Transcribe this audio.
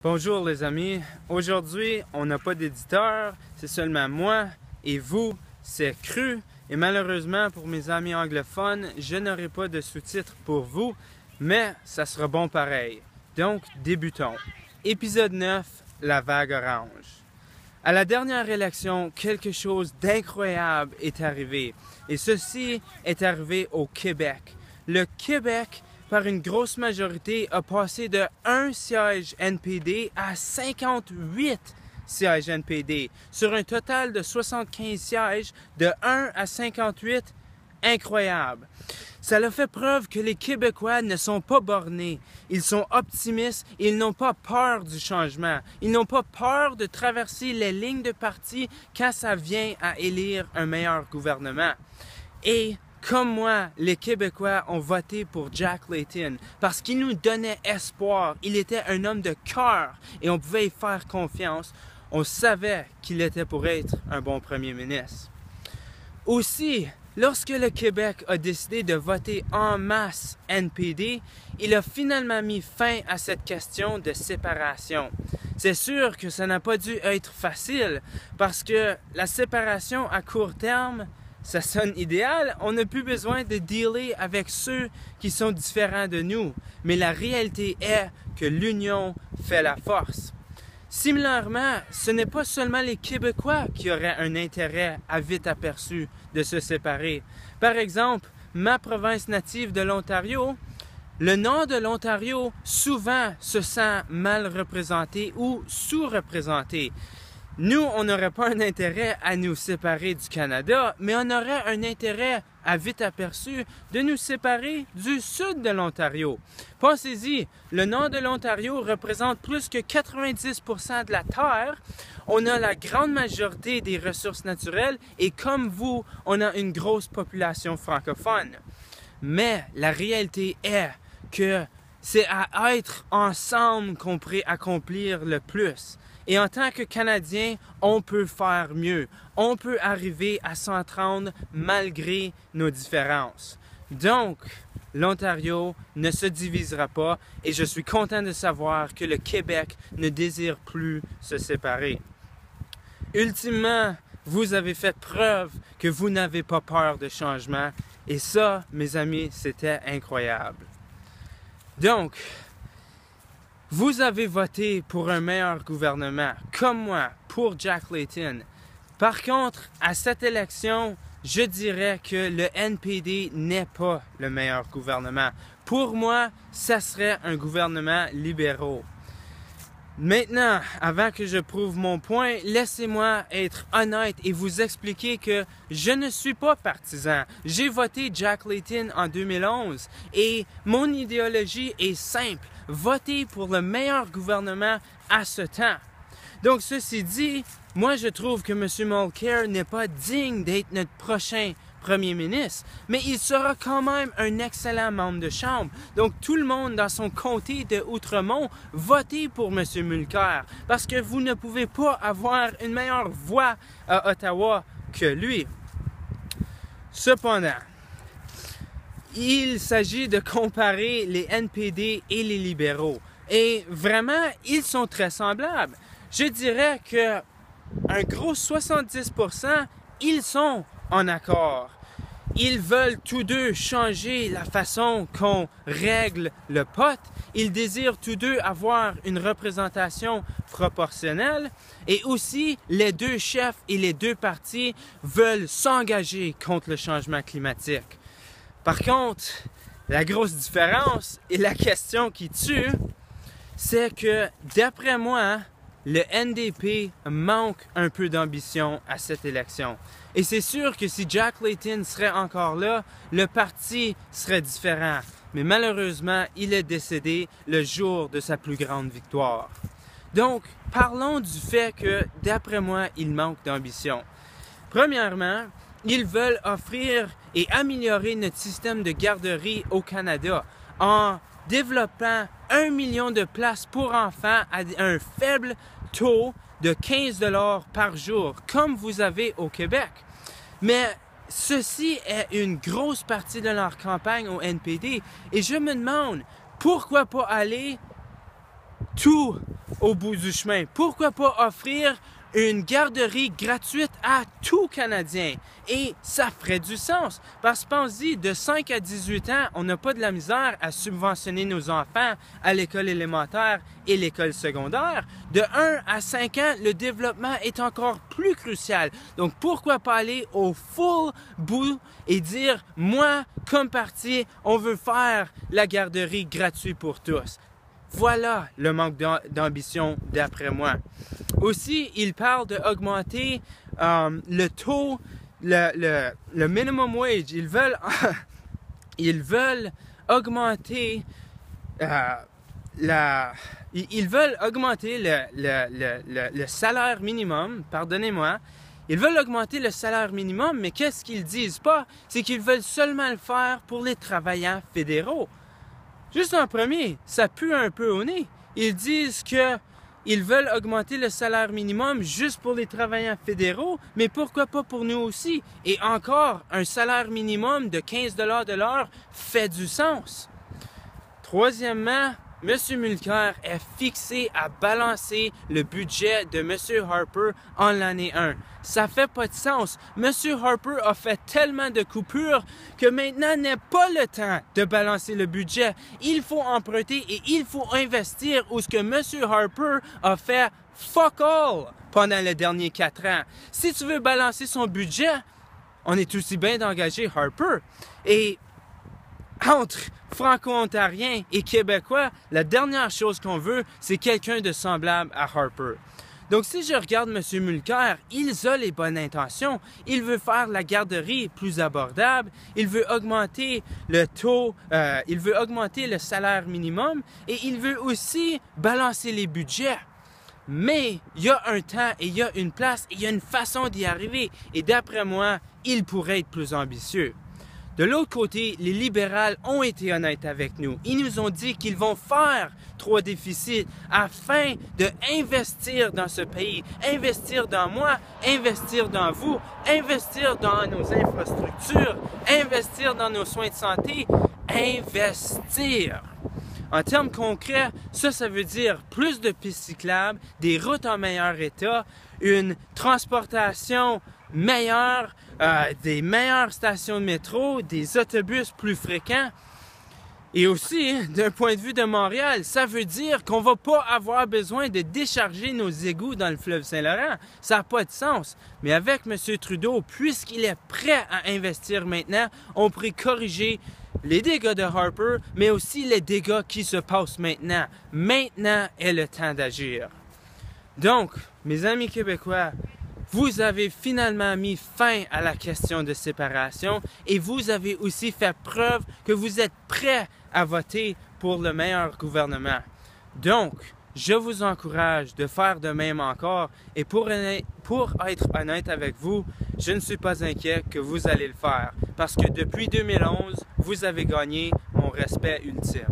Bonjour les amis, aujourd'hui on n'a pas d'éditeur, c'est seulement moi et vous, c'est Cru et malheureusement pour mes amis anglophones, je n'aurai pas de sous-titres pour vous, mais ça sera bon pareil. Donc débutons. Épisode 9, la vague orange. À la dernière élection, quelque chose d'incroyable est arrivé et ceci est arrivé au Québec. Le Québec, par une grosse majorité, a passé de 1 siège NPD à 58 sièges NPD. Sur un total de 75 sièges, de 1 à 58, incroyable. Ça a fait preuve que les Québécois ne sont pas bornés. Ils sont optimistes, ils n'ont pas peur du changement. Ils n'ont pas peur de traverser les lignes de parti quand ça vient à élire un meilleur gouvernement. Et comme moi, les Québécois ont voté pour Jack Layton parce qu'il nous donnait espoir. Il était un homme de cœur et on pouvait y faire confiance. On savait qu'il était pour être un bon premier ministre. Aussi, lorsque le Québec a décidé de voter en masse NPD, il a finalement mis fin à cette question de séparation. C'est sûr que ça n'a pas dû être facile parce que la séparation à court terme, ça sonne idéal, on n'a plus besoin de dealer avec ceux qui sont différents de nous. Mais la réalité est que l'union fait la force. Similairement, ce n'est pas seulement les Québécois qui auraient un intérêt à vite aperçu de se séparer. Par exemple, ma province native de l'Ontario, le nord de l'Ontario souvent se sent mal représenté ou sous-représenté. Nous, on n'aurait pas un intérêt à nous séparer du Canada, mais on aurait un intérêt à vite aperçu de nous séparer du sud de l'Ontario. Pensez-y, le nord de l'Ontario représente plus que 90% de la terre. On a la grande majorité des ressources naturelles et comme vous, on a une grosse population francophone. Mais la réalité est que c'est à être ensemble qu'on pourrait accomplir le plus. Et en tant que Canadien, on peut faire mieux. On peut arriver à s'entendre malgré nos différences. Donc, l'Ontario ne se divisera pas et je suis content de savoir que le Québec ne désire plus se séparer. Ultimement, vous avez fait preuve que vous n'avez pas peur de changement et ça, mes amis, c'était incroyable. Donc, vous avez voté pour un meilleur gouvernement, comme moi, pour Jack Layton. Par contre, à cette élection, je dirais que le NPD n'est pas le meilleur gouvernement. Pour moi, ça serait un gouvernement libéral. Maintenant, avant que je prouve mon point, laissez-moi être honnête et vous expliquer que je ne suis pas partisan. J'ai voté Jack Layton en 2011 et mon idéologie est simple. Voter pour le meilleur gouvernement à ce temps. Donc, ceci dit, moi je trouve que M. Mulcair n'est pas digne d'être notre prochain premier ministre, mais il sera quand même un excellent membre de chambre. Donc, tout le monde dans son comté de Outremont, votez pour M. Mulcair, parce que vous ne pouvez pas avoir une meilleure voix à Ottawa que lui. Cependant, il s'agit de comparer les NPD et les libéraux. Et vraiment, ils sont très semblables. Je dirais que un gros 70%, ils sont en accord. Ils veulent tous deux changer la façon qu'on règle le pot. Ils désirent tous deux avoir une représentation proportionnelle. Et aussi, les deux chefs et les deux partis veulent s'engager contre le changement climatique. Par contre, la grosse différence et la question qui tue, c'est que, d'après moi, le NDP manque un peu d'ambition à cette élection. Et c'est sûr que si Jack Layton serait encore là, le parti serait différent. Mais malheureusement, il est décédé le jour de sa plus grande victoire. Donc, parlons du fait que, d'après moi, il manque d'ambition. Premièrement, ils veulent offrir et améliorer notre système de garderie au Canada en développant 1 million de places pour enfants à un faible taux de 15 $ par jour, comme vous avez au Québec. Mais ceci est une grosse partie de leur campagne au NPD et je me demande pourquoi pas aller tout au bout du chemin? Pourquoi pas offrir une garderie gratuite à tout Canadien? Et ça ferait du sens. Parce que pense-y, de 5 à 18 ans, on n'a pas de la misère à subventionner nos enfants à l'école élémentaire et l'école secondaire. De 1 à 5 ans, le développement est encore plus crucial. Donc pourquoi pas aller au full bout et dire, moi, comme parti, on veut faire la garderie gratuite pour tous. Voilà le manque d'ambition d'après moi. Aussi, il parle d'augmenter le taux, le minimum wage. Ils veulent augmenter ils veulent augmenter le salaire minimum, pardonnez-moi. Ils veulent augmenter le salaire minimum, mais qu'est-ce qu'ils disent pas? C'est qu'ils veulent seulement le faire pour les travailleurs fédéraux. Juste en premier, ça pue un peu au nez. Ils disent qu'ils veulent augmenter le salaire minimum juste pour les travailleurs fédéraux, mais pourquoi pas pour nous aussi? Et encore, un salaire minimum de 15 $ de l'heure fait du sens. Troisièmement, M. Mulcair est fixé à balancer le budget de M. Harper en l'année 1. Ça fait pas de sens. M. Harper a fait tellement de coupures que maintenant n'est pas le temps de balancer le budget. Il faut emprunter et il faut investir où ce que M. Harper a fait fuck all pendant les derniers 4 ans. Si tu veux balancer son budget, on est aussi bien d'engager Harper. Et entre Franco-Ontariens et Québécois, la dernière chose qu'on veut, c'est quelqu'un de semblable à Harper. Donc si je regarde M. Mulcair, il a les bonnes intentions. Il veut faire la garderie plus abordable, il veut augmenter le taux, il veut augmenter le salaire minimum et il veut aussi balancer les budgets. Mais il y a un temps et il y a une place et il y a une façon d'y arriver. Et d'après moi, il pourrait être plus ambitieux. De l'autre côté, les libéraux ont été honnêtes avec nous. Ils nous ont dit qu'ils vont faire 3 déficits afin d'investir dans ce pays, investir dans moi, investir dans vous, investir dans nos infrastructures, investir dans nos soins de santé, investir. En termes concrets, ça veut dire plus de pistes cyclables, des routes en meilleur état, une transportation meilleure, des meilleures stations de métro, des autobus plus fréquents. Et aussi, d'un point de vue de Montréal, ça veut dire qu'on ne va pas avoir besoin de décharger nos égouts dans le fleuve Saint-Laurent. Ça n'a pas de sens. Mais avec M. Trudeau, puisqu'il est prêt à investir maintenant, on pourrait corriger les dégâts de Harper, mais aussi les dégâts qui se passent maintenant. Maintenant est le temps d'agir. Donc, mes amis québécois, vous avez finalement mis fin à la question de séparation et vous avez aussi fait preuve que vous êtes prêts à voter pour le meilleur gouvernement. Donc, je vous encourage de faire de même encore et pour être honnête avec vous, je ne suis pas inquiet que vous allez le faire parce que depuis 2011, vous avez gagné mon respect ultime.